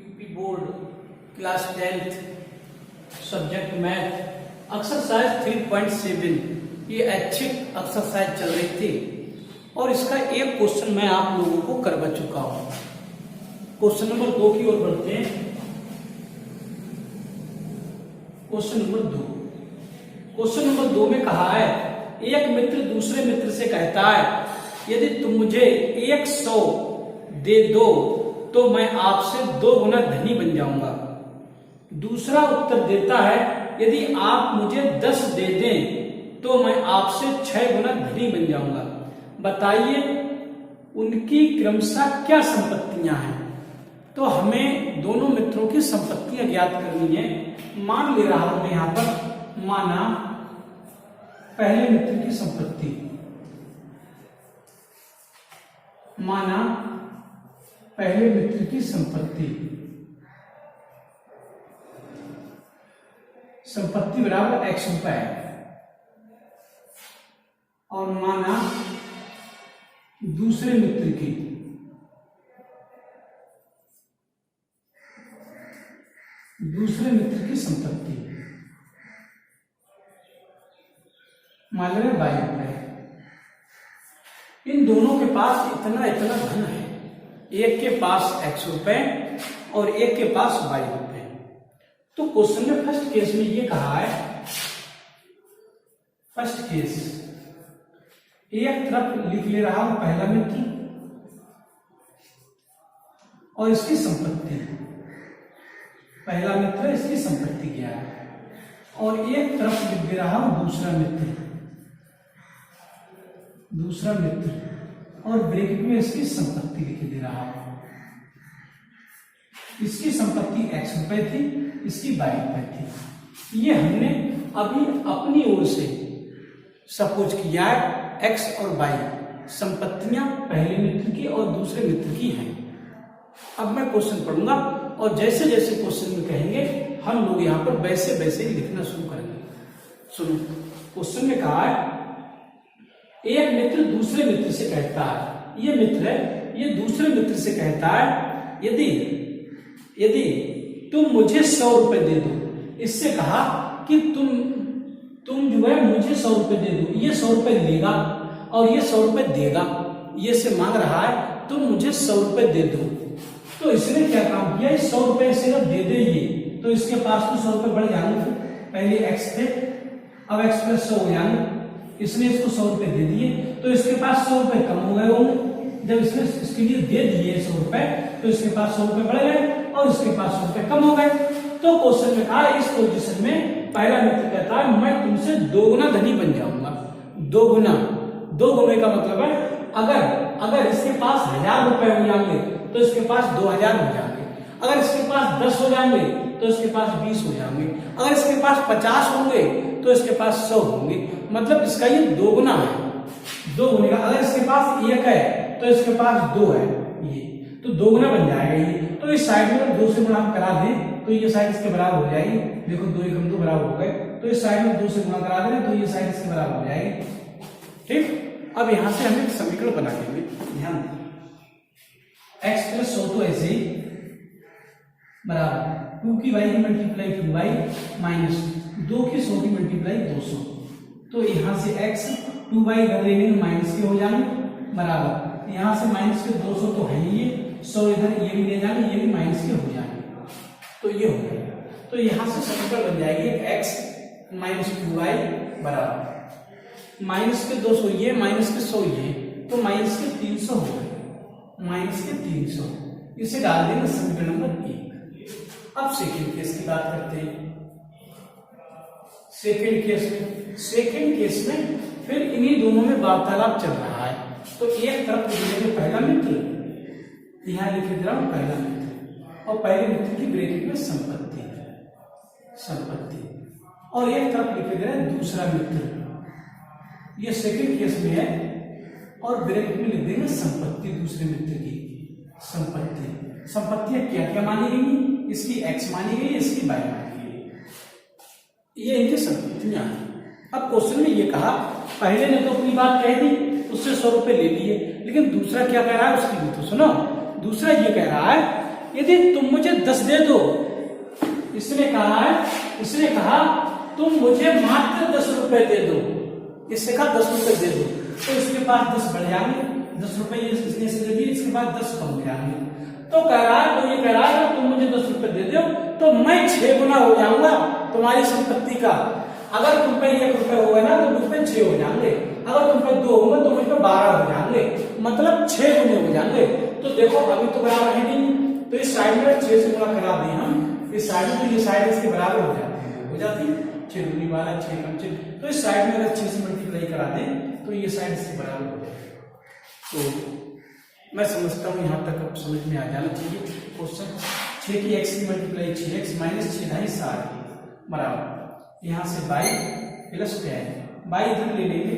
UP board class 10th subject math exercise 3.7 ये ऐच्छिक exercise चल रही थी और इसका एक क्वेश्चन मैं आप लोगों को करवा चुका हूं। क्वेश्चन नंबर 2 की ओर बढ़ते हैं। क्वेश्चन नंबर 2 में कहा है एक मित्र दूसरे मित्र से कहता है यदि तुम मुझे 100 दे दो तो मैं आपसे 2 गुना धनी बन जाऊंगा। दूसरा उत्तर देता है यदि आप मुझे 10 दे दें तो मैं आपसे 6 गुना धनी बन जाऊंगा। बताइए उनकी क्रमशः क्या संपत्तियां हैं। तो हमें दोनों मित्रों की संपत्तियां ज्ञात करनी है। मान ले रहा हूं मैं यहां पर, माना पहले मित्र की संपत्ति, माना पहले मित्र की संपत्ति बराबर x रुपए और माना दूसरे मित्र की संपत्ति मान ले y रुपए। इन दोनों के पास इतना धन है, एक के पास x रुपए और एक के पास y रुपए। तो क्वेश्चन में फर्स्ट केस में ये कहा है, फर्स्ट केस एक तरफ लिख ले रहा हूं पहला मित्र और इसकी संपत्ति, पहला मित्र इसकी संपत्ति क्या है, और एक तरफ लिख दे रहा हूं दूसरा मित्र और ब्रैकेट में इसकी संपत्ति लिख दे रहा हूं। इसकी संपत्ति x रुपए थी, इसकी y रुपए थी। ये हमने अभी अपनी ओर से सपोज किया है x और y संपत्तियां पहले मित्र की और दूसरे मित्र की हैं। अब मैं क्वेश्चन पढ़ूंगा और जैसे जैसे क्वेश्चन में कहेंगे हम लोग यहां पर वैसे वैसे ही लिखना शुरू करेंगे। सुनो, क्वेश्चन में कहा है एक मित्र दूसरे मित्र से कहता है, ये मित्र है, ये दूसरे मित्र से कहता है यदि तुम मुझे 100 रुपए दे दो। इससे कहा कि तुम जो है मुझे 100 रुपए दे दो। ये 100 रुपए लेगा और ये 100 रुपए देगा। ये से मांग रहा है तुम मुझे 100 रुपए दे दो। तो इसने क्या काम किया, 100 रुपए इसे जब दे दे ये तो इसके पास तो 100 रुपए बढ़ जाएंगे। पहले x थे, अब x + 100 हो जाएंगे। इसने इसको 100 रुपए दे दिए तो इसके पास 100 रुपए कम हो गए होंगे। जब इसने इसके लिए दे दिए 100 रुपए तो इसके पास 100 रुपए बढ़ गए और इसके पास 100 रुपए कम हो गए। तो क्वेश्चन में कहा इस पोजीशन में पहला मित्र कहता है मैं तुमसे 2 गुना धनी बन जाऊंगा। 2 गुना का मतलब है अगर इसके पास 1000 रुपए हो जाएंगे तो इसके पास 2000 हो जाएंगे। अगर इसके पास 10 हो जाएंगे तो इसके पास 20 हो जाएंगे। अगर इसके पास 50 होंगे तो इसके पास 100 होंगे। मतलब इसका ये 2 गुना है, 2 गुने का। अगर इसके पास 1 है तो इसके पास 2 है, ये तो 2 गुना बन जाएगा ये। तो इस साइड में 2 से गुणा हम करा दें तो ये साइड इसके बराबर हो जाएगी। देखो 2 × 2 बराबर हो गए। तो इस साइड में 2 से गुणा करा दें तो ये साइड इसके बराबर हो जाएगी। ठीक, अब यहां से हम एक समीकरण बना लेंगे। ध्यान दें, x + 100 तो ऐसे ही बराबर 2 की y की मल्टीप्लाई 2y माइनस 2 की 100 की मल्टीप्लाई 200। तो यहां से x 2y इधर लेंगे माइनस के हो जाएंगे बराबर, यहां से माइनस के 200 तो है ही, ये 100 इधर ये भी ले जाएंगे, ये भी माइनस के हो जाएंगे। तो ये हो गया। तो यहां से समीकरण बन जाएगी x - 2y बराबर माइनस के 200 ये माइनस के 100 ये, तो माइनस के 300 हो गए, माइनस के 300। इसे डाल देंगे समीकरण नंबर 1। अब सेकंड केस की बात करते हैं। सेकंड केस में फिर इन्हीं दोनों में वार्तालाप चल रहा है। तो एक तरफ लिखेंगे पहला मित्र, यहां लिखे दे रहा हूं पहला मित्र और पहले मित्र की ब्रैकेट में संपत्ति और एक तरफ लिखे दे रहा है दूसरा मित्र, ये सेकंड केस में है, और ब्रैकेट में लिख देंगे संपत्ति, दूसरे मित्र की संपत्तियां क्या मानी गई, इसकी x मानी गई, इसकी y मानी गई, ये इनकी संपत्तियां हैं। अब क्वेश्चन में ये कहा पहले ने तो अपनी बात कह दी, उससे 100 रुपए ले लिए, लेकिन दूसरा क्या कह रहा है उसकी भी तो सुनो। दूसरा ये कह रहा है यदि तुम मुझे 10 दे दो, इसने कहा तुम मुझे मात्र 10 रुपए दे दो, इसने कहा 10 रुपए दे दो, तो इसके पास 10 बढ़ जाएंगे, 10 रुपए इसने से दे दिए, इसके बाद 10 कम हो जाएंगे। तो ये कह रहा है तुम मुझे 10 रुपए दे दो तो मैं 6 गुना हो जाऊंगा तुम्हारी संपत्ति का। अगर तुम पे 1 रुपए होगा ना तो मुझ पे 6 हो जाएंगे, अगर तुम पे 2 होंगे तो मुझ पे 12 हो जाएंगे, मतलब 6 गुने हो जाएंगे। तो देखो अभी तो बराबर है नहीं, तो इस साइड में 6 से गुणा करा दिए हम, इस साइड में, तो ये साइड इसके बराबर हो जाती है 6 दूनी 12, 6 कम 6, तो इस साइड में अगर 6 से मल्टीप्लाई करा दें तो ये साइड इसके बराबर हो जाएगी। तो मैं समझता हूँ यहाँ तक अब समझ में आ जाना चाहिए क्वेश्चन। 6 की x की मल्टीप्लाई 6x माइनस 6 ढाई 7 बराबर, यहाँ से बाई प्लस क्या है, बाई इधर ले लेंगे,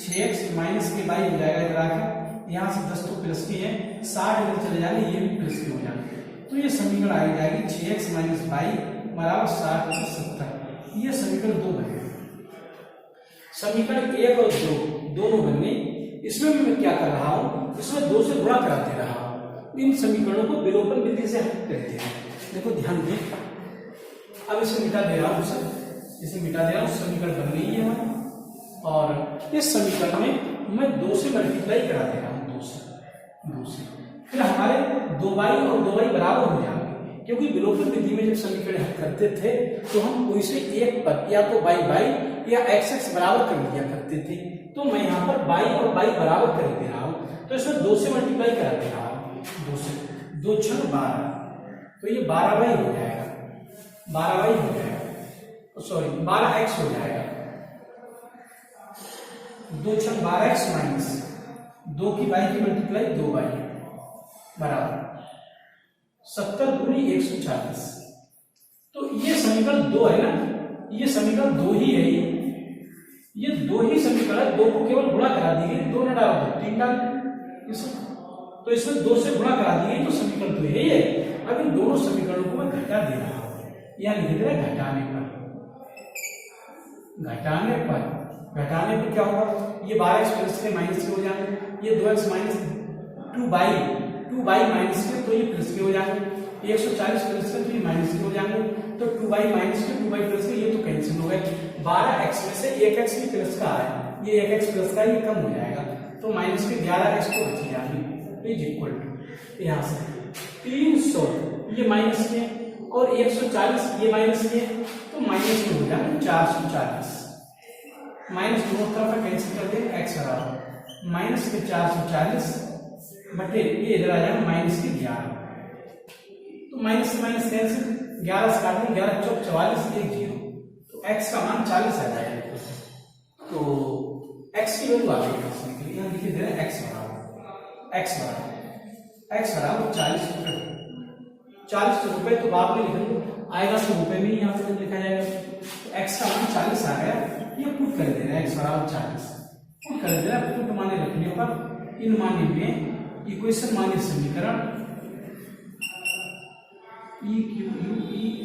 6x माइनस के बाई हो जाएगा इधर आके, यहाँ से 10 तो प्लस के हैं, 60 इधर चले जाएंगे, ये भी प्लस के हो जाएंगे, तो ये समीकरण आ जाएगी 6x माइनस बाई बराबर 60 + 70। ये समीकरण 2 बने। समीकरण 1 और 2 दोनों बनने, इसमें भी मैं क्या कर रहा हूं, इसमें 2 से गुणा करा दे रहा हूं। इन समीकरणों को विलोपन विधि से हल करते हैं। देखो ध्यान दें, अब इसे मिटा दे रहा हूं, इसे मिटा दे रहा हूं, समीकरण बन गई है हमारी, और इस समीकरण में मैं 2 से मल्टीप्लाई करा दे रहा हूं, 2 से, फिर हमारे 2y और 2y बराबर हो जाएंगे, क्योंकि विलोपन विधि में जब समीकरण हल करते थे तो हम कोई से एक पर या तो y या x बराबर कर लिया करते थे। तो मैं यहाँ पर y और y बराबर कर दे रहा हूँ, तो इसमें 2 से मल्टीप्लाई करा दे रहा हूँ, 2 से, 2 × 12, तो ये 12y हो जाएगा, 12y हो जाएगा, सॉरी 12x हो जाएगा, 2 × 12x माइनस 2 की y की मल्टीप्लाई 2y बराबर 70 दूनी 140। तो ये समीकरण 2 है ना, ये समीकरण 2 ही है, ये 2 ही समीकरण, 2 को केवल गुणा करा दिए, 2 न डाल दो 3 डाल, तो इसमें 2 से गुणा करा दिए तो समीकरण 2 है ये। अब इन दोनों समीकरणों को मैं घटा दे रहा हूं, यह लिख दे रहा है घटाने पर क्या होगा, ये 12x प्लस के माइनस के हो जाएंगे, ये 2x माइनस 2y माइनस के, तो ये प्लस के हो जाएंगे, 140 प्लस के तो ये माइनस के हो जाएंगे, तो 2y माइनस के 2y प्लस के, ये तो कैंसिल हो गए, 12x में से 1x भी प्लस का है, ये 1x प्लस का, ये कम हो जाएगा, तो माइनस के 11x को बच जाएंगे, इज इक्वल टू यहाँ से 300, ये माइनस के और 140 ये माइनस के, तो माइनस में हो जाएगा 440, माइनस दोनों तरफ कैंसिल कर देंगे, x बराबर माइनस के 440 बटे ये इधर आ जाएगा माइनस के 11, तो माइनस से माइनस कैंसिल, 11 से काट देंगे, 11 × 44 1 0, तो x का मान 40 आ जाएगा, तो x की वैल्यू आ गई, यहाँ लिखे दे रहे हैं x बराबर 40 रुपए, तो बाद में लिखेंगे आएगा तो रुपए में ही यहाँ पे लिखा जाएगा, तो x का मान 40 आ गया, ये पुट कर दे रहा है, x बराबर 40 पुट कर दे रहा है, पुट माने रखने पर इन माने में इक्वेशन माने समीकरण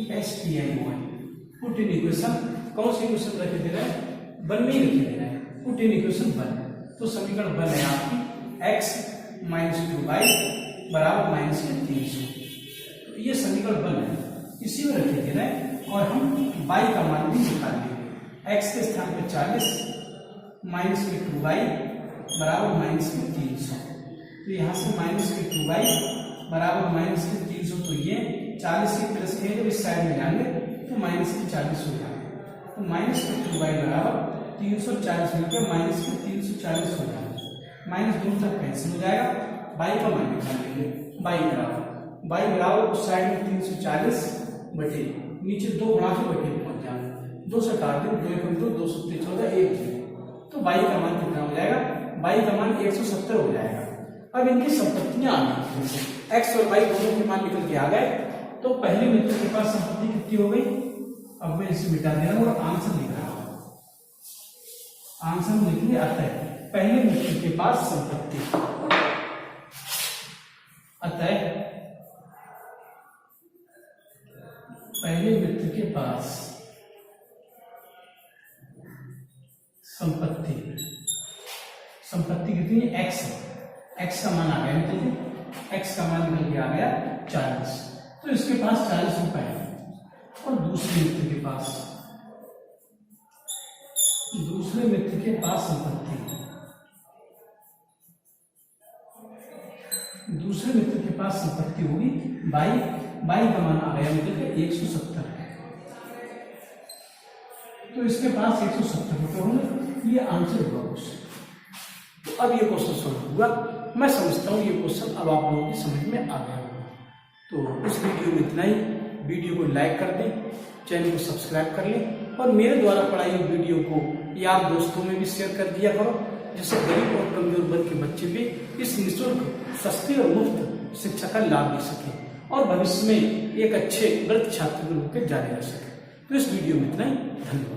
EQUESTION, पुट इन इक्वेशन, कौन सी इक्वेशन रखे दे रहा है, 1 में ही रखे दे रहा है, पुट इन इक्वेशन 1, तो समीकरण 1 है आपकी x माइनस 2y बराबर माइनस 300, तो ये समीकरण 1 है, इसी में रखे दे रहा है, और हम y का मान भी निकाल लेंगे, x के स्थान पर 40 माइनस के 2y बराबर माइनस के 300, तो यहाँ से माइनस के 2y बराबर माइनस के 300, तो ये 40 के प्लस के, तो इस साइड में जाएंगे तो माइनस के 40 हो जाएंगे, तो माइनस के 2y बराबर 340 मिलकर माइनस के 340 हो जाएगा, माइनस दोनों तरफ कैंसिल हो जाएगा, y का मान निकाल लेंगे, y बराबर उस साइड में 340 बटे नीचे 2 गुणा से बटे पहुंच जाएंगे, 2 से काट दें, 2 2 14 1 तो y का मान कितना हो जाएगा, y का मान 170 हो जाएगा। अब इनकी संपत्तियां आ गई, x और y दोनों के मान निकल के आ गए, तो पहले मित्र के पास संपत्ति कितनी हो गई, अब मैं इसे मिटा दे रहा हूं और आंसर लिख रहा हूं, आंसर लिखने आता है, पहले मित्र के पास संपत्ति, अतः पहले मित्र के पास संपत्ति कितनी है, x का मान आ गया, x का मान निकल के आ गया 40, तो इसके पास 40 रुपए है। और दूसरे मित्र के पास संपत्ति, दूसरे मित्र के पास संपत्ति होगी 22 का मान आ गया मित्र का 170 है। तो इसके पास 170 रुपये होंगे, ये आंसर हुआ क्वेश्चन। तो अब ये क्वेश्चन सॉल्व हुआ। मैं समझता हूँ ये क्वेश्चन अब आप लोगों की समझ में आ गया होगा। तो इस वीडियो में इतना ही। वीडियो को लाइक कर दें, चैनल को सब्सक्राइब कर लें और मेरे द्वारा पढ़ाई हुई वीडियो को यार दोस्तों में भी शेयर कर दिया करो, जिससे गरीब और कमजोर वर्ग के बच्चे भी इस निःशुल्क, सस्ती और मुफ्त शिक्षा का लाभ ले सकें और भविष्य में एक अच्छे गणित छात्र के रूप में जाने जा सके। तो इस वीडियो में इतना ही। धन्यवाद।